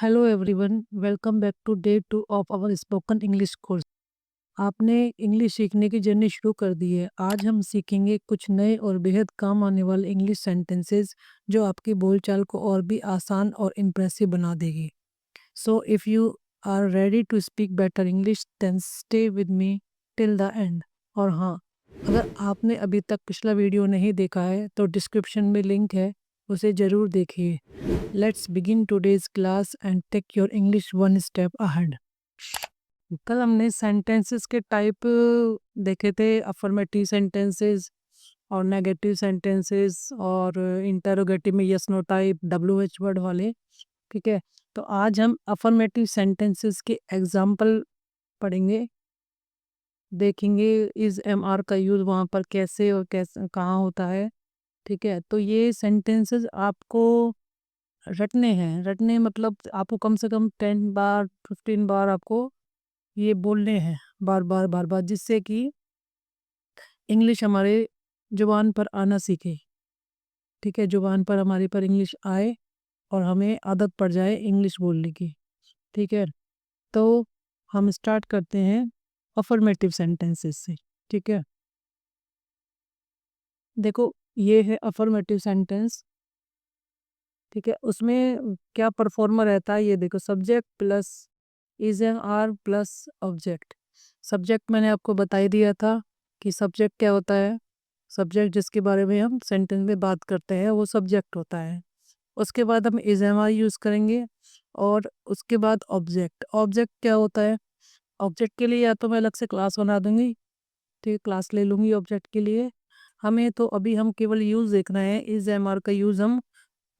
Hello everyone, welcome back to day 2 of our spoken English course. आपने English सीखने की journey शुरू कर दी है। आज हम सीखेंगे कुछ नए और बेहद काम आने वाले इंग्लिश सेंटेंसेस जो आपकी बोलचाल को और भी आसान और इम्प्रेसिव बना देगी। So if you are ready to speak better English then stay with me till the end. और हाँ, अगर आपने अभी तक पिछला वीडियो नहीं देखा है तो डिस्क्रिप्शन में लिंक है, उसे ज़रूर देखिए। Let's begin today's class and take your English one step ahead. कल हमने सेंटेंसेस के टाइप देखे थे, अफर्मेटिव सेंटेंसेस और नेगेटिव सेंटेंसेस और इंटरोगेटिव में yes no type WH word वाले। ठीक है, तो आज हम अफर्मेटिव सेंटेंसेस के एग्जाम्पल पढ़ेंगे, देखेंगे इज MR का यूज़ वहाँ पर कैसे और कैसे कहाँ होता है। ठीक है, तो ये सेंटेंसेस आपको रटने हैं। रटने मतलब आपको कम से कम 10 बार 15 बार आपको ये बोलने हैं, बार बार बार बार, जिससे कि इंग्लिश हमारे जुबान पर आना सीखे। ठीक है, जुबान पर हमारे पर इंग्लिश आए और हमें आदत पड़ जाए इंग्लिश बोलने की। ठीक है, तो हम स्टार्ट करते हैं अफर्मेटिव सेंटेंसेस से। ठीक है, देखो ये है अफर्मेटिव सेंटेंस। ठीक है, उसमें क्या परफॉर्मर रहता है, ये देखो, subject plus is and are plus object. Subject मैंने आपको बता ही दिया था कि सब्जेक्ट क्या होता है। सब्जेक्ट जिसके बारे में हम सेंटेंस में बात करते हैं वो सब्जेक्ट होता है। उसके बाद हम इज एम आर यूज़ करेंगे और उसके बाद ऑब्जेक्ट। ऑब्जेक्ट क्या होता है? ऑब्जेक्ट के लिए या तो मैं अलग से क्लास बना दूंगी, ठीक है, क्लास ले लूँगी ऑब्जेक्ट के लिए। हमें तो अभी हम केवल यूज़ देखना है, इज एम आर का यूज़ हम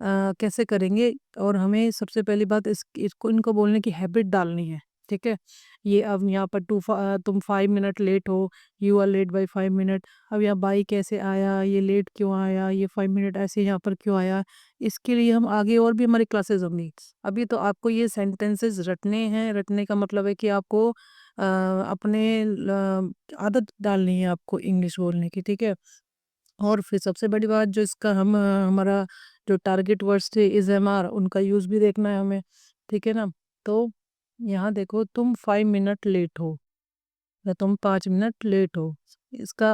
कैसे करेंगे। और हमें सबसे पहली बात इसको इनको बोलने की हैबिट डालनी है। ठीक है, ये अब यहाँ पर तुम 5 मिनट लेट हो, you are late by 5 minute. अब यहाँ बाई कैसे आया, ये लेट क्यों आया, ये 5 मिनट ऐसे यहाँ पर क्यों आया, इसके लिए हम आगे और भी हमारी क्लासेस होंगी। अभी तो आपको ये सेंटेंसेस रटने हैं। रटने का मतलब है कि आपको अपने आदत डालनी है आपको इंग्लिश बोलने की। ठीक है, और फिर सबसे बड़ी बात जो इसका हमारा जो टारगेट वर्ड्स थे इज एम आर, उनका यूज़ भी देखना है हमें। ठीक है ना, तो यहाँ देखो, तुम 5 मिनट लेट हो या तुम 5 मिनट लेट हो, इसका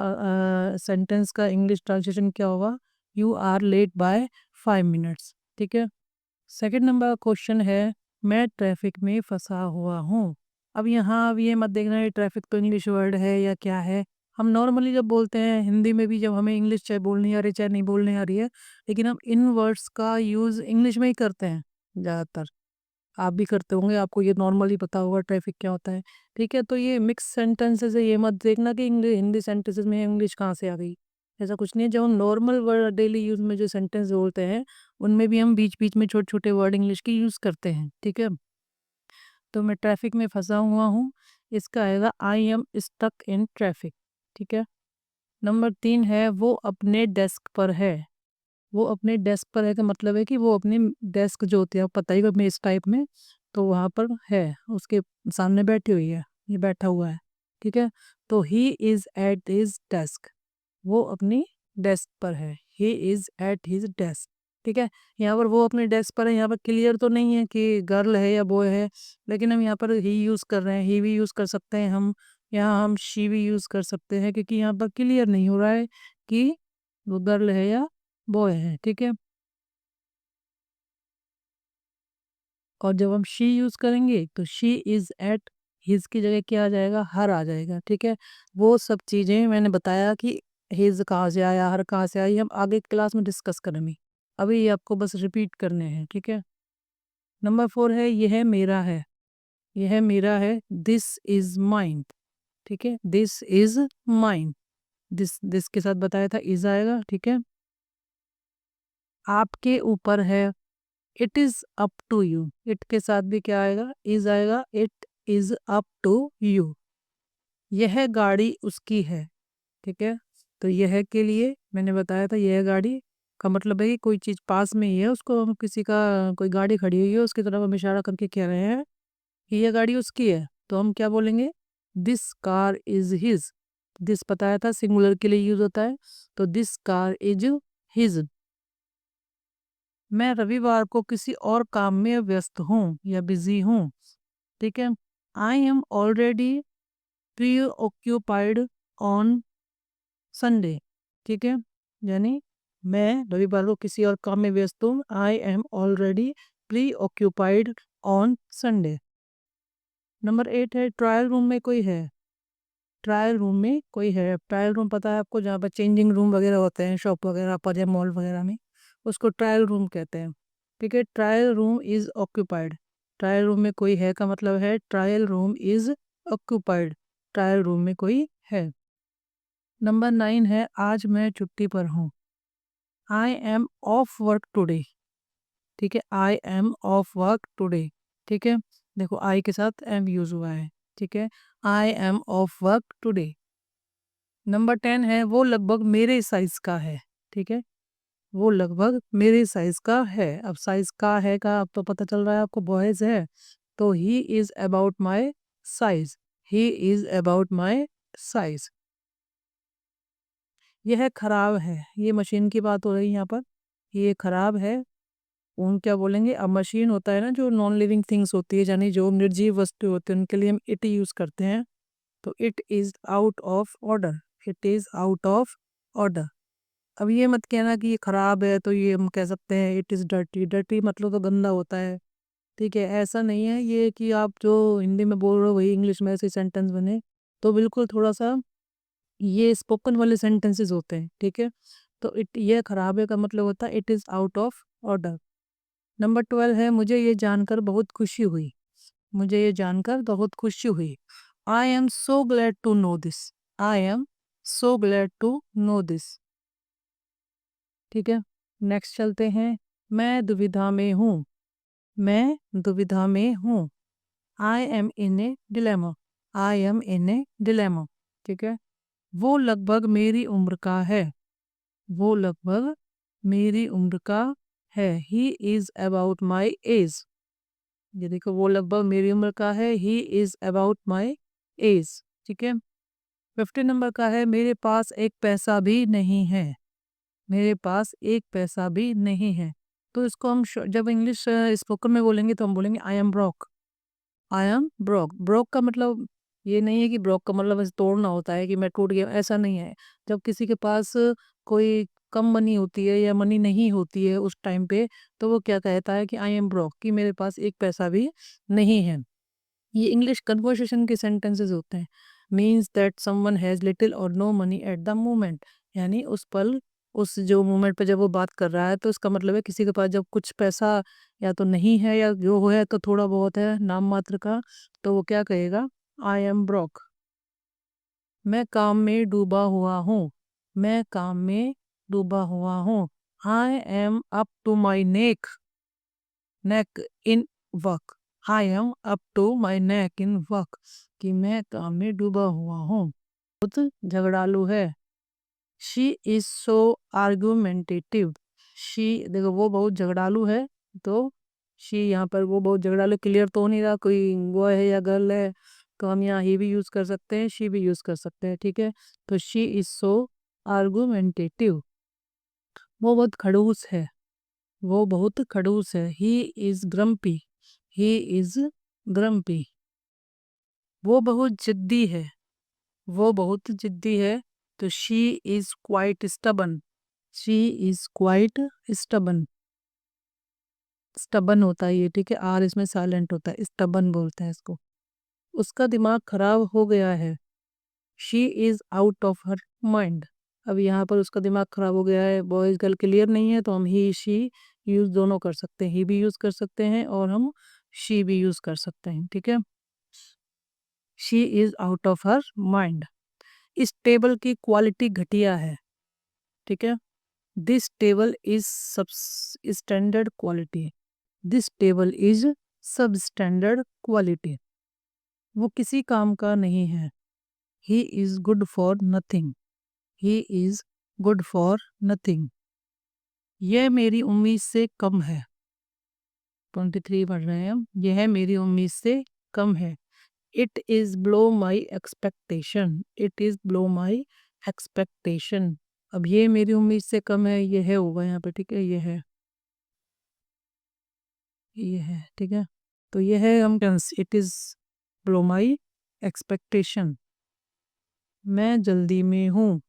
सेंटेंस का इंग्लिश ट्रांसलेशन क्या होगा? You are late by 5 minutes. ठीक है, सेकंड नंबर क्वेश्चन है, मैं ट्रैफिक में फंसा हुआ हूँ। अब ये मत देखना है ट्रैफिक तो इंग्लिश वर्ड है या क्या है। हम नॉर्मली जब बोलते हैं हिंदी में भी, जब हमें इंग्लिश चाहे बोलनी आ रही है चाहे नहीं बोलनी आ रही है, लेकिन हम इन वर्ड्स का यूज़ इंग्लिश में ही करते हैं ज़्यादातर। आप भी करते होंगे, आपको ये नॉर्मली पता होगा ट्रैफिक क्या होता है। ठीक है, तो ये मिक्स सेंटेंसेस है, ये मत देखना कि हिंदी सेंटेंसेस में इंग्लिश कहाँ से आ गई। ऐसा कुछ नहीं है। जब हम नॉर्मल वर्ड डेली यूज़ में जो सेंटेंस बोलते हैं उनमें भी हम बीच बीच में छोटे छोटे वर्ड इंग्लिश के यूज़ करते हैं। ठीक है, तो मैं ट्रैफिक में फंसा हुआ हूँ, इसका आएगा I am stuck in traffic. ठीक है, नंबर 3 है, वो अपने डेस्क पर है। वो अपने डेस्क पर है का मतलब है कि वो अपने डेस्क जो होती है, आप पता ही होगा, मेज टाइप में, तो वहाँ पर है, उसके सामने बैठी हुई है, ये बैठा हुआ है। ठीक है, तो he is at his desk, वो अपनी डेस्क पर है, he is at his desk. ठीक है, यहाँ पर वो अपने डेस्क पर है, यहाँ पर क्लियर तो नहीं है कि गर्ल है या बॉय है, लेकिन हम यहाँ पर ही यूज़ कर रहे हैं। ही भी यूज़ कर सकते हैं हम, यहाँ हम शी भी यूज़ कर सकते हैं, क्योंकि यहाँ पर क्लियर नहीं हो रहा है कि वो गर्ल है या बॉय है। ठीक है, और जब हम शी यूज़ करेंगे तो शी इज़ एट हिज की जगह क्या आ जाएगा? हर आ जाएगा। ठीक है, वो सब चीज़ें मैंने बताया कि हिज कहाँ से आया, हर कहाँ से आई, हम आगे क्लास में डिस्कस करेंगे। अभी ये आपको बस रिपीट करने हैं। ठीक है, नंबर 4 है, यह मेरा है। यह मेरा है, दिस इज माइन। ठीक है, दिस इज माइन, दिस के साथ बताया था इज आएगा। ठीक है, आपके ऊपर है, it is up to you, it के साथ भी क्या आएगा? इज आएगा, it is up to you. यह गाड़ी उसकी है। ठीक है, तो यह के लिए मैंने बताया था, यह गाड़ी का मतलब है कि कोई चीज़ पास में ही है, उसको हम किसी का, कोई गाड़ी खड़ी हुई है उसकी तरफ हम इशारा करके कह रहे हैं कि यह गाड़ी उसकी है, तो हम क्या बोलेंगे? This car is his. This बताया था सिंगुलर के लिए यूज होता है, तो दिस कार इज हिज। मैं रविवार को किसी और काम में व्यस्त हूँ या बिजी हूँ। ठीक है, I am already pre occupied on Sunday. ठीक है, यानी मैं रविवार को किसी और काम में व्यस्त हूँ। I am already pre occupied on Sunday. Number 8 है ट्रायल रूम में कोई है। ट्रायल रूम में कोई है, ट्रायल रूम पता है आपको, जहाँ पर चेंजिंग रूम वगैरह होते हैं शॉप वगैरह पर या मॉल वगैरह में, उसको ट्रायल रूम कहते हैं। ठीक है, trial room is occupied. Trial room में कोई है का मतलब है trial room is occupied, trial room में कोई है। नंबर 9 है आज मैं छुट्टी पर हूँ। I M of work today. ठीक है, I am of work today. ठीक है, देखो आई के साथ एम यूज हुआ है। ठीक है, I am of work today. Number 10 है वो लगभग मेरे साइज का है। ठीक है, वो लगभग मेरे साइज का है। अब साइज का है का अब तो पता चल रहा है आपको, बॉयज है तो he is about my size, he is about my size. यह खराब है, ये मशीन की बात हो रही है यहाँ पर, ये खराब है। उन क्या बोलेंगे, अब मशीन होता है ना जो नॉन लिविंग थिंग्स होती है, यानी जो निर्जीव वस्तु होती है, उनके लिए हम इट यूज करते हैं। तो it is out of order, it is out of order. अब ये मत कहना कि ये खराब है तो ये हम कह सकते हैं इट इज डर्टी। डर्टी मतलब तो गंदा होता है। ठीक है, ऐसा नहीं है ये कि आप जो हिंदी में बोल रहे हो वही इंग्लिश में ऐसे सेंटेंस बने, तो बिल्कुल थोड़ा सा ये स्पोकन वाले सेंटेंसेस होते हैं। ठीक है, तो इट ये खराब है का मतलब होता है it is out of order. Number 12 है मुझे ये जानकर बहुत खुशी हुई। मुझे ये जानकर बहुत खुशी हुई। I am so glad to know this, I am so glad to know this. ठीक है, नेक्स्ट चलते हैं। मैं दुविधा में हूँ, मैं दुविधा में हूँ। I am in A dilemma, I am in A dilemma. ठीक है, वो लगभग मेरी उम्र का है, वो लगभग मेरी उम्र का है। He is about my age. ये देखो, वो लगभग मेरी उम्र का है, he is about my age. ठीक है, 15 नंबर का है मेरे पास एक पैसा भी नहीं है, मेरे पास एक पैसा भी नहीं है। तो इसको हम जब इंग्लिश स्पोकन में बोलेंगे तो हम बोलेंगे I am broke, I am broke. Broke का मतलब ये नहीं है कि ब्रोक का मतलब ऐसे तोड़ना होता है कि मैं टूट गया, ऐसा नहीं है। जब किसी के पास कोई कम मनी होती है या मनी नहीं होती है उस टाइम पे, तो वो क्या कहता है कि आई एम ब्रोक, कि मेरे पास एक पैसा भी नहीं है। ये इंग्लिश कन्वर्सेशन के सेंटेंसेस होते हैं। Means that someone has little or no money at the moment, यानी उस पल, उस जो मोमेंट पे जब वो बात कर रहा है तो इसका मतलब है किसी के पास जब कुछ पैसा या तो नहीं है या जो है तो थोड़ा बहुत है नाम मात्र का, तो वो क्या कहेगा, आई एम ब्रोक। मैं काम में डूबा हुआ हूँ, मैं काम में डूबा हुआ हूँ। I am up to my neck, neck in work, I am up to my neck in work, कि मैं काम में डूबा हुआ हूँ। बहुत झगड़ालू है। She is so argumentative. She, देखो वो बहुत झगड़ालू है, तो शी यहाँ पर वो बहुत झगड़ालू, क्लियर तो हो नहीं रहा कोई बॉय है या गर्ल है, तो हम यहाँ ही भी यूज कर सकते हैं, शी भी यूज कर सकते हैं। ठीक है, तो शी इज सो आर्गुमेंटेटिव। वो बहुत खड़ूस है, वो बहुत खड़ूस है। He is grumpy, he is grumpy. वो बहुत जिद्दी है, वो बहुत जिद्दी है, तो she is quite stubborn, she is quite stubborn. Stubborn होता है ये, ठीक है, आर इसमें साइलेंट होता है, स्टबन बोलते हैं इसको। उसका दिमाग खराब हो गया है। She is out of her mind. अब यहाँ पर उसका दिमाग खराब हो गया है, बॉयज गर्ल क्लियर नहीं है, तो हम ही शी यूज दोनों कर सकते हैं, ही भी यूज कर सकते हैं और हम शी भी यूज कर सकते हैं। ठीक है, she is out of her mind. इस टेबल की क्वालिटी घटिया है। ठीक है, दिस टेबल इज सब standard quality, this table is सब स्टैंडर्ड क्वालिटी। वो किसी काम का नहीं है। He is good for nothing, he is good for nothing. यह मेरी उम्मीद से कम है। 23 पढ़ रहे हैं हम। यह मेरी उम्मीद से कम है। It is blow my expectation, it is blow my expectation. अब ये मेरी उम्मीद से कम है, ये है होगा यहाँ पे, ठीक है, ये है। ये है, ठीक है। तो ये है हम it is below my expectation. मैं जल्दी में हूँ,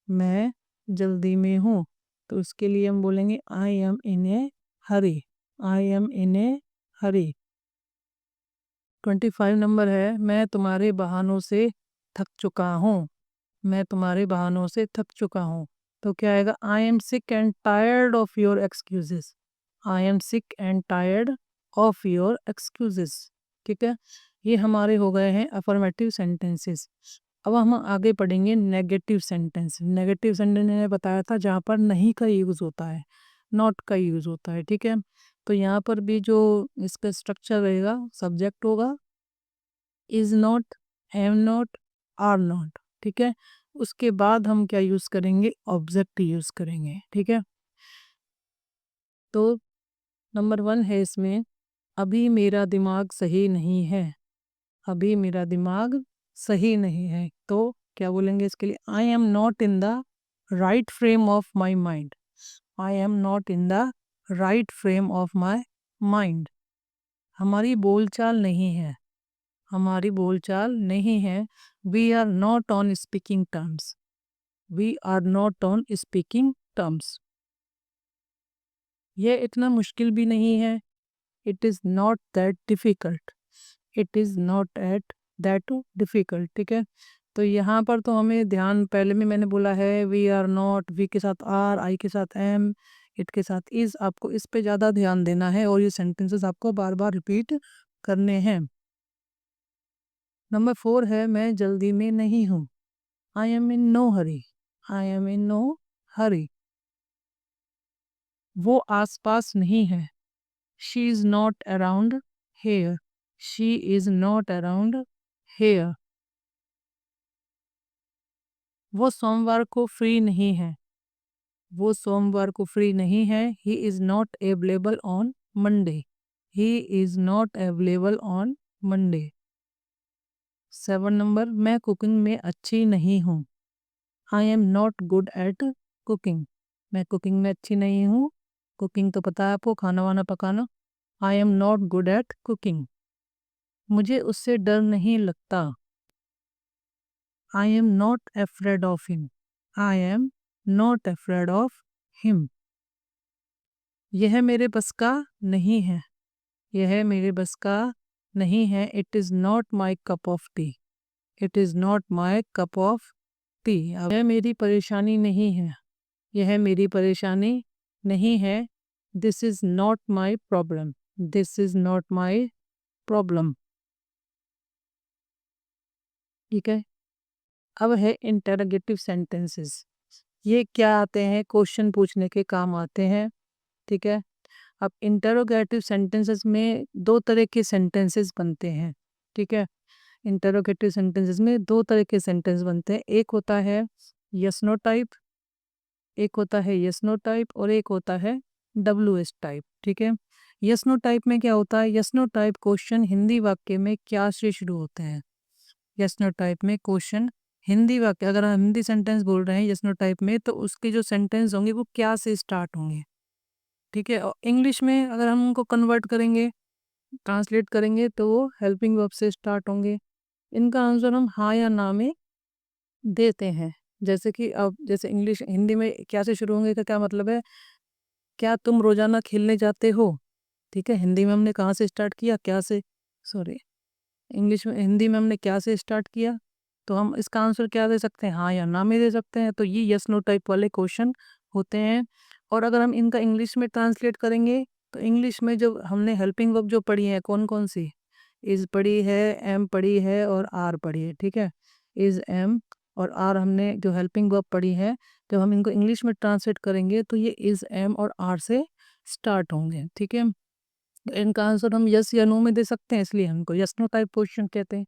मैं जल्दी में हूँ, तो उसके लिए हम बोलेंगे आई am in a Hari, I am in a Hari. 25 number है, मैं तुम्हारे बहानों से थक चुका हूँ, मैं तुम्हारे बहानों से थक चुका हूँ। तो क्या आएगा, I am sick and tired of your excuses, I am sick and tired of your excuses, ठीक है। ये हमारे हो गए हैं अफर्मेटिव सेंटेंसेस। अब हम आगे पढ़ेंगे नेगेटिव सेंटेंस। नेगेटिव सेंटेंस मैंने बताया था जहाँ पर नहीं का यूज़ होता है, नॉट का यूज़ होता है, ठीक है। तो यहाँ पर भी जो इसका स्ट्रक्चर रहेगा, सब्जेक्ट होगा is not, am not, are not, ठीक है। उसके बाद हम क्या यूज़ करेंगे, ऑब्जेक्ट यूज़ करेंगे, ठीक है। तो नंबर 1 है इसमें, अभी मेरा दिमाग सही नहीं है, अभी मेरा दिमाग सही नहीं है। तो क्या बोलेंगे इसके लिए, I am not in the right frame of my mind, I am not in the right frame of my mind. हमारी बोलचाल नहीं है, हमारी बोलचाल नहीं है, we are not on speaking terms, we are not on speaking terms. ये इतना मुश्किल भी नहीं है, it is not that difficult, it is not at that difficult, ठीक है। तो यहाँ पर तो हमें ध्यान, पहले में मैंने बोला है वी आर नॉट, वी के साथ आर, आई के साथ एम, इट के साथ इज़, आपको इस पे ज़्यादा ध्यान देना है और ये सेंटेंसेस आपको बार बार रिपीट करने हैं। नंबर 4 है, मैं जल्दी में नहीं हूँ, I am in no hurry, I am in no hurry. वो आसपास नहीं है, she is not around here, she is not around here. वो सोमवार को फ्री नहीं है, वो सोमवार को फ्री नहीं है, he is not available on Monday, he is not available on Monday. 7 number, मैं कुकिंग में अच्छी नहीं हूँ, I am not good at cooking, मैं कुकिंग में अच्छी नहीं हूँ, कुकिंग तो पता है आपको, खाना वाना पकाना। आई am not good at cooking. मुझे उससे डर नहीं लगता, आई am not afraid of him, I am not afraid of him. यह मेरे बस का नहीं है, यह मेरे बस का नहीं है, it is not my cup of T, it is not my cup of T. यह मेरी परेशानी नहीं है, यह मेरी परेशानी नहीं है, this is not my problem, this is not my problem, ठीक है। अब है इंटरोगेटिव सेंटेंसेस। ये क्या आते हैं, क्वेश्चन पूछने के काम आते हैं, ठीक है। अब इंटरोगेटिव सेंटेंसेस में दो तरह के सेंटेंसेस बनते हैं, ठीक है। इंटरोगेटिव सेंटेंसेस में दो तरह के सेंटेंस बनते हैं, एक होता है यस नो टाइप, एक होता है यस नो टाइप और एक होता है डब्ल्यू एस टाइप, ठीक है। यस नो टाइप में क्या होता है, yes no type question Hindi वाक्य में क्या से शुरू होते हैं। यस नो टाइप में क्वेश्चन हिंदी वाक्य, अगर हम हिंदी सेंटेंस बोल रहे हैं यस नो टाइप में, तो उसके जो सेंटेंस होंगे वो क्या से स्टार्ट होंगे, ठीक है। और इंग्लिश में अगर हम उनको कन्वर्ट करेंगे, ट्रांसलेट करेंगे, तो वो हेल्पिंग वर्ब से स्टार्ट होंगे। इनका आंसर हम हाँ या ना में देते हैं। जैसे कि अब जैसे इंग्लिश, हिंदी में क्या से शुरू होंगे का क्या मतलब है, क्या तुम रोजाना खेलने जाते हो, ठीक है। हिंदी में हमने कहाँ से स्टार्ट किया, क्या से, सॉरी, इंग्लिश में, हिंदी में हमने क्या से स्टार्ट किया, तो हम इसका आंसर क्या दे सकते हैं, हाँ या ना में दे सकते हैं। तो ये यस नो टाइप वाले क्वेश्चन होते हैं। और अगर हम इनका इंग्लिश में ट्रांसलेट करेंगे, तो इंग्लिश में जो हमने हेल्पिंग वर्ब जो पढ़ी है, कौन कौन सी, इज़ पढ़ी है, एम पढ़ी है और आर पढ़ी है, ठीक है। इज़, एम और आर हमने जो हेल्पिंग वर्ब पढ़ी है, जब हम इनको इंग्लिश में ट्रांसलेट करेंगे तो ये इज़, एम और आर से स्टार्ट होंगे, ठीक है। इनका आंसर हम यस या नो में दे सकते हैं, इसलिए हमको यस नो टाइप क्वेश्चन कहते हैं।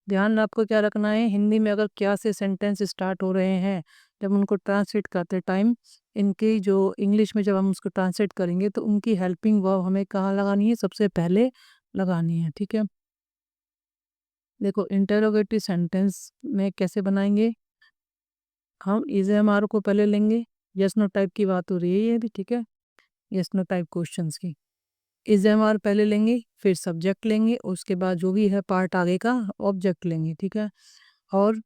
ध्यान आपको क्या रखना है, हिंदी में अगर क्या से सेंटेंस स्टार्ट हो रहे हैं, जब उनको ट्रांसलेट करते टाइम, इनकी जो इंग्लिश में जब हम उसको ट्रांसलेट करेंगे, तो उनकी हेल्पिंग वर्ब हमें कहाँ लगानी है, सबसे पहले लगानी है, ठीक है। देखो इंटरोगेटिव सेंटेंस में कैसे बनाएंगे, हम इज एम आर को पहले लेंगे, यस नो टाइप की बात हो रही है ये भी, ठीक है, यस नो टाइप क्वेश्चंस की। इज एम आर पहले लेंगे, फिर सब्जेक्ट लेंगे, उसके बाद जो भी है पार्ट आगे का ऑब्जेक्ट लेंगे, ठीक है। और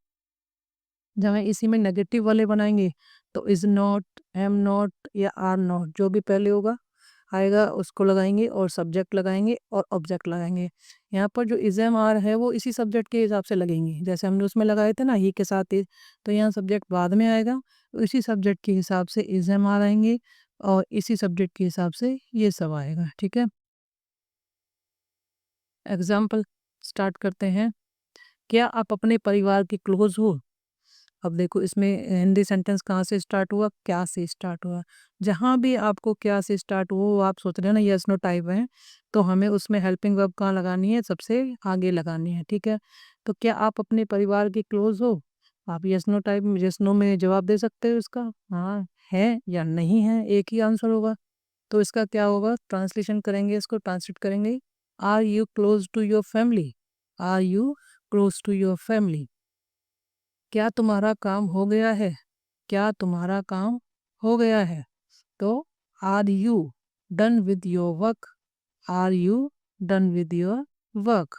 जब हम इसी में नेगेटिव वाले बनाएंगे तो इज नॉट, एम नॉट या आर नॉट, जो भी पहले होगा आएगा उसको लगाएंगे और सब्जेक्ट लगाएंगे और ऑब्जेक्ट लगाएंगे। यहाँ पर जो इज एम आर है वो इसी सब्जेक्ट के हिसाब से लगेंगे, जैसे हमने उसमें लगाए थे ना ही के साथ ही, तो यहाँ सब्जेक्ट बाद में आएगा, इसी सब्जेक्ट के हिसाब से इज एम आर आएंगे और इसी सब्जेक्ट के हिसाब से ये सब आएगा, ठीक है। एग्जाम्पल स्टार्ट करते हैं। क्या आप अपने परिवार के क्लोज हो? अब देखो इसमें हिंदी सेंटेंस कहाँ से स्टार्ट हुआ, क्या से स्टार्ट हुआ। जहाँ भी आपको क्या से स्टार्ट हुआ वो आप सोच रहे हैं ना यस नो टाइप है, तो हमें उसमें हेल्पिंग वर्ब कहाँ लगानी है, सबसे आगे लगानी है, ठीक है। तो क्या आप अपने परिवार के क्लोज हो, आप यस नो टाइप में यस नो में जवाब दे सकते हो इसका, हाँ है या नहीं है, एक ही आंसर होगा। तो इसका क्या होगा, ट्रांसलेशन करेंगे, इसको ट्रांसलेट करेंगे, are you close to your family, are you close to your family. क्या तुम्हारा काम हो गया है, क्या तुम्हारा काम हो गया है, तो are you done with your work, are you done with your work,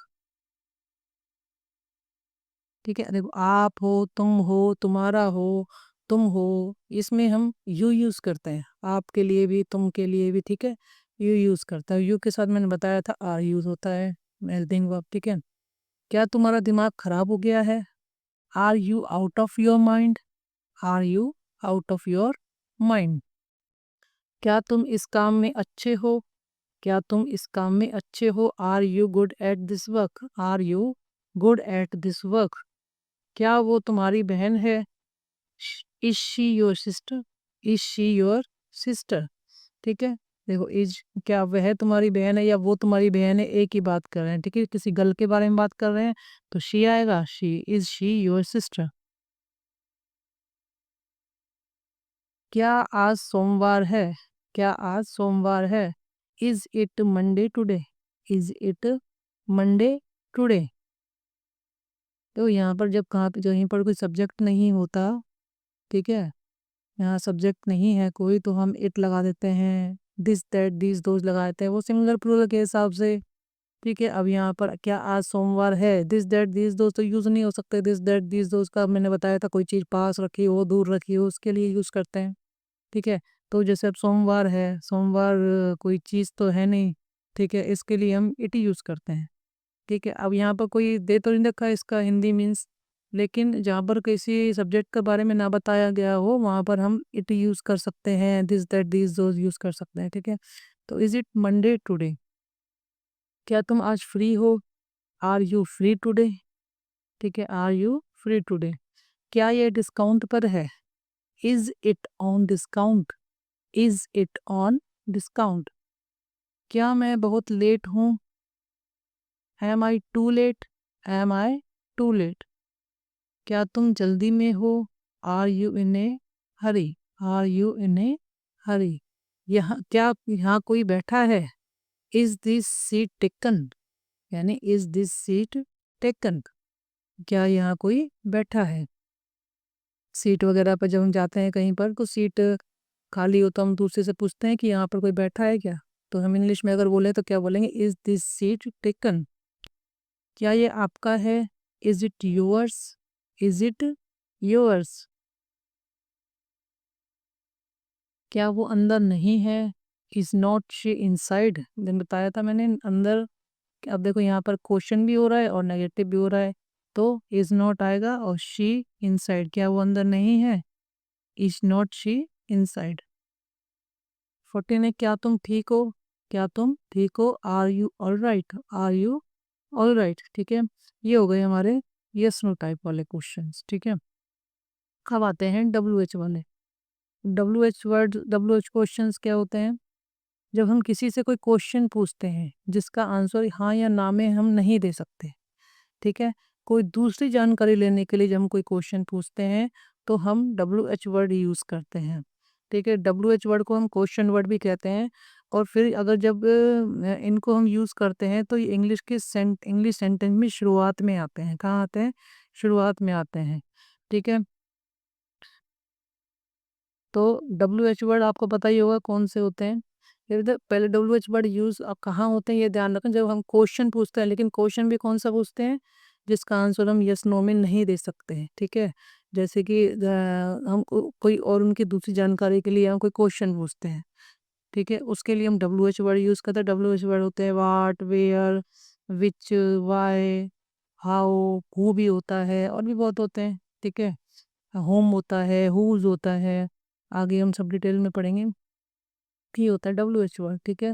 ठीक है। देखो आप हो, तुम हो, तुम्हारा हो, तुम हो, इसमें हम यू यूज करते हैं, आपके लिए भी तुम के लिए भी, ठीक है, यू यूज करता है। यू के साथ मैंने बताया था आर यूज होता है हेल्पिंग वर्ब, ठीक है। क्या तुम्हारा दिमाग खराब हो गया है, are you out of your mind, are you out of your mind. क्या तुम इस काम में अच्छे हो, क्या तुम इस काम में अच्छे हो, are you good at this work, are you good at this work. क्या वो तुम्हारी बहन है, is she your sister, is she your sister, ठीक है। देखो इज, क्या वह तुम्हारी बहन है या वो तुम्हारी बहन है, एक ही बात कर रहे हैं, ठीक है, किसी गर्ल के बारे में बात कर रहे हैं तो शी आएगा, she is she your sister. क्या आज सोमवार है, क्या आज सोमवार है, is it Monday today, is it Monday today. तो यहाँ पर जब कहाँ पे, जो यहीं पर कोई सब्जेक्ट नहीं होता, ठीक है, यहाँ सब्जेक्ट नहीं है कोई, तो हम इट लगा देते हैं, दिस दैट दिस दोज लगा देते हैं वो सिंगुलर प्लूरल के हिसाब से, ठीक है। अब यहाँ पर क्या आज सोमवार है, दिस दैट दिस दोज तो यूज नहीं हो सकते, दिस दैट दिस दोज का मैंने बताया था कोई चीज़ पास रखी हो दूर रखी हो उसके लिए यूज करते हैं, ठीक है। तो जैसे अब सोमवार है, सोमवार कोई चीज़ तो है नहीं, ठीक है, इसके लिए हम इट यूज़ करते हैं, ठीक है। अब यहाँ पर कोई दे तो नहीं रखा इसका हिंदी मीन्स, लेकिन जहाँ पर किसी सब्जेक्ट के बारे में ना बताया गया हो वहाँ पर हम इट यूज़ कर सकते हैं, this that this those use कर सकते हैं, ठीक है। तो इज इट मंडे टुडे। क्या तुम आज फ्री हो, आर यू फ्री टुडे, ठीक है, आर यू फ्री टुडे। क्या ये डिस्काउंट पर है, is it on discount, is it on discount. क्या मैं बहुत लेट हूँ, am I too late, am I too late. क्या तुम जल्दी में हो, are you in a hurry, are you in a hurry. यहाँ क्या यहाँ कोई बैठा है, इज दिस सीट टेकन, यानी इज दिस सीट टेकन। क्या यहाँ कोई बैठा है। सीट वगैरह पर जब हम जाते हैं कहीं पर तो सीट खाली हो तो हम दूसरे से पूछते हैं कि यहाँ पर कोई बैठा है क्या, तो हम इंग्लिश में अगर बोले तो क्या बोलेंगे, इज दिस सीट टेकन। क्या ये आपका है, is it yours, is it yours. क्या वो अंदर नहीं है, इज नॉट शी इनसाइड। दिन बताया था मैंने अंदर। अब देखो यहाँ पर क्वेश्चन भी हो रहा है और नेगेटिव भी हो रहा है, तो इज नॉट आएगा और शी इनसाइड, क्या वो अंदर नहीं है, इज नॉट शी इनसाइड। 14 है, क्या तुम ठीक हो, क्या तुम ठीक हो, are you all right, are you all right, ठीक है। ये हो गए हमारे यस नो टाइप वाले क्वेश्चंस, ठीक है। अब आते हैं डब्ल्यू एच वाले। W H word, W H questions क्या होते हैं, जब हम किसी से कोई क्वेश्चन पूछते हैं जिसका आंसर हाँ या ना में हम नहीं दे सकते, ठीक है, कोई दूसरी जानकारी लेने के लिए जब हम कोई क्वेश्चन पूछते हैं तो हम डब्ल्यू एच वर्ड यूज़ करते हैं, ठीक है। डब्ल्यू एच वर्ड को हम क्वेश्चन वर्ड भी कहते हैं। और फिर अगर जब इनको हम यूज़ करते हैं तो ये इंग्लिश के इंग्लिश सेंटेंस में शुरुआत में आते हैं, कहाँ आते हैं, शुरुआत में आते हैं, ठीक है। तो डब्ल्यू एच वर्ड आपको पता ही होगा कौन से होते हैं, फिर पहले WH वर्ड यूज कहाँ होते हैं ये ध्यान रखें, जब हम क्वेश्चन पूछते हैं, लेकिन क्वेश्चन भी कौन सा पूछते हैं जिसका आंसर हम यस नो में नहीं दे सकते हैं, ठीक है। जैसे कि हम कोई और उनकी दूसरी जानकारी के लिए हम कोई क्वेश्चन पूछते हैं, ठीक है, उसके लिए हम WH वर्ड यूज करते हैं। WH वर्ड होते हैं what, where, which, why, how, who भी होता है और भी बहुत होते हैं, ठीक है। होम होता है, हुज होता है, आगे हम सब डिटेल में पढ़ेंगे। की होता है WH वर्ड, ठीक है।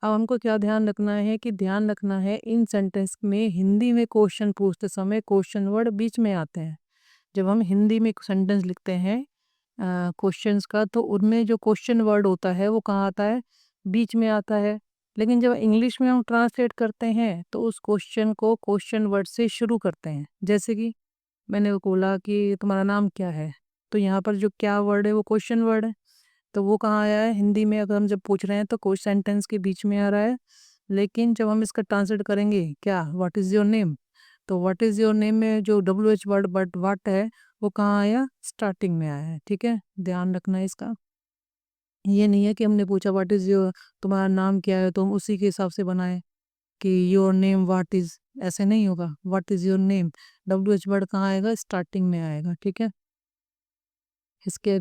अब हमको क्या ध्यान रखना है कि ध्यान रखना है इन सेंटेंस में हिंदी में क्वेश्चन पूछते समय क्वेश्चन वर्ड बीच में आते हैं। जब हम हिंदी में सेंटेंस लिखते हैं क्वेश्चंस का, तो उनमें जो क्वेश्चन वर्ड होता है वो कहाँ आता है, बीच में आता है। लेकिन जब इंग्लिश में हम ट्रांसलेट करते हैं तो उस क्वेश्चन को क्वेश्चन वर्ड से शुरू करते हैं। जैसे कि मैंने वो बोला कि तुम्हारा नाम क्या है, तो यहाँ पर जो क्या वर्ड है वो क्वेश्चन वर्ड है, तो वो कहाँ आया है, हिंदी में अगर हम जब पूछ रहे हैं तो क्वेश्चन सेंटेंस के बीच में आ रहा है। लेकिन जब हम इसका ट्रांसलेट करेंगे क्या, व्हाट इज़ योर नेम, तो व्हाट इज़ योर नेम में जो WH वर्ड बट व्हाट है वो कहाँ आया, स्टार्टिंग में आया है, ठीक है। ध्यान रखना है इसका। ये नहीं है कि हमने पूछा व्हाट इज़ योर, तुम्हारा नाम क्या है, तो हम उसी के हिसाब से बनाए कि योर नेम व्हाट इज़, ऐसे नहीं होगा। What is your name, WH word कहाँ आएगा, स्टार्टिंग में आएगा, ठीक है। इसके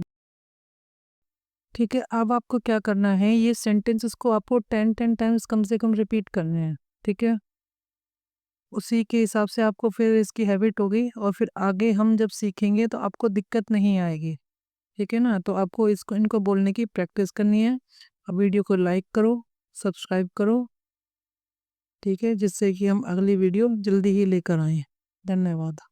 ठीक है, अब आपको क्या करना है, ये सेंटेंसेस को आपको 10 टाइम्स कम से कम रिपीट करने हैं, ठीक है। उसी के हिसाब से आपको फिर इसकी हैबिट होगी और फिर आगे हम जब सीखेंगे तो आपको दिक्कत नहीं आएगी, ठीक है ना। तो आपको इसको इनको बोलने की प्रैक्टिस करनी है। अब वीडियो को लाइक करो, सब्सक्राइब करो, ठीक है, जिससे कि हम अगली वीडियो जल्दी ही लेकर आएँ। धन्यवाद।